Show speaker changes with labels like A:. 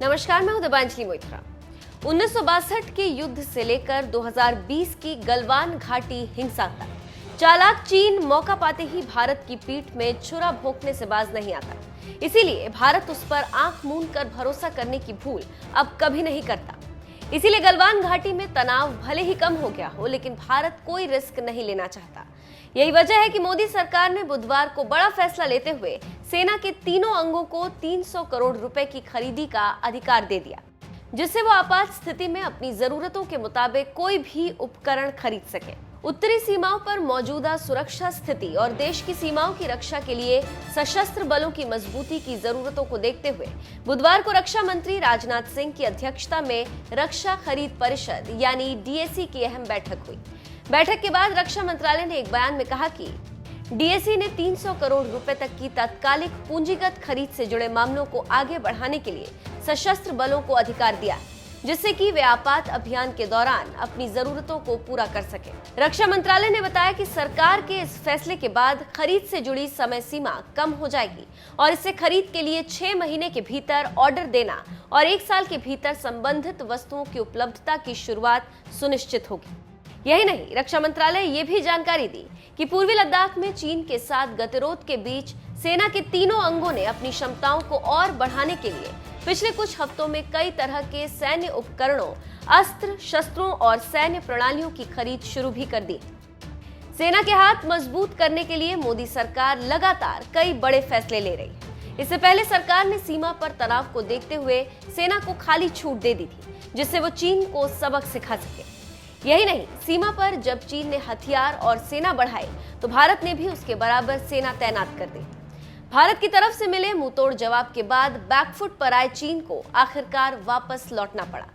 A: नमस्कार, मैं हूं दीपांजलि मोइत्रा। 1962 के युद्ध से लेकर 2020 की गलवान घाटी हिंसा तक चालाक चीन मौका पाते ही भारत की पीठ में छुरा भोंकने से बाज नहीं आता। इसीलिए भारत उस पर आंख मूंद कर भरोसा करने की भूल अब कभी नहीं करता। इसीलिए गलवान घाटी में तनाव भले ही कम हो गया हो, लेकिन भारत कोई रिस्क नहीं लेना चाहता। यही वजह है कि मोदी सरकार ने बुधवार को बड़ा फैसला लेते हुए सेना के तीनों अंगों को 300 करोड़ रुपए की खरीदी का अधिकार दे दिया, जिससे वो आपात स्थिति में अपनी जरूरतों के मुताबिक कोई भी उपकरण खरीद सके। उत्तरी सीमाओं पर मौजूदा सुरक्षा स्थिति और देश की सीमाओं की रक्षा के लिए सशस्त्र बलों की मजबूती की जरूरतों को देखते हुए बुधवार को रक्षा मंत्री राजनाथ सिंह की अध्यक्षता में रक्षा खरीद परिषद यानी डीएसी की अहम बैठक हुई। बैठक के बाद रक्षा मंत्रालय ने एक बयान में कहा कि डीएसी ने 300 करोड़ रुपए तक की तात्कालिक पूंजीगत खरीद से जुड़े मामलों को आगे बढ़ाने के लिए सशस्त्र बलों को अधिकार दिया, जिससे कि वे आपात अभियान के दौरान अपनी जरूरतों को पूरा कर सके। रक्षा मंत्रालय ने बताया कि सरकार के इस फैसले के बाद खरीद से जुड़ी समय सीमा कम हो जाएगी और इससे खरीद के लिए 6 महीने के भीतर ऑर्डर देना और 1 साल के भीतर संबंधित वस्तुओं की उपलब्धता की शुरुआत सुनिश्चित होगी। यही नहीं, रक्षा मंत्रालय ये भी जानकारी दी कि पूर्वी लद्दाख में चीन के साथ गतिरोध के बीच सेना के तीनों अंगों ने अपनी क्षमताओं को और बढ़ाने के लिए पिछले कुछ हफ्तों में कई तरह के सैन्य उपकरणों, अस्त्र शस्त्रों और सैन्य प्रणालियों की खरीद शुरू भी कर दी। सेना के हाथ मजबूत करने के लिए मोदी सरकार लगातार कई बड़े फैसले ले रही है। इससे पहले सरकार ने सीमा पर तनाव को देखते हुए सेना को खाली छूट दे दी थी, जिससे वो चीन को सबक सिखा सके। यही नहीं, सीमा पर जब चीन ने हथियार और सेना बढ़ाए तो भारत ने भी उसके बराबर सेना तैनात कर दी। भारत की तरफ से मिले मुंहतोड़ जवाब के बाद बैकफुट पर आए चीन को आखिरकार वापस लौटना पड़ा।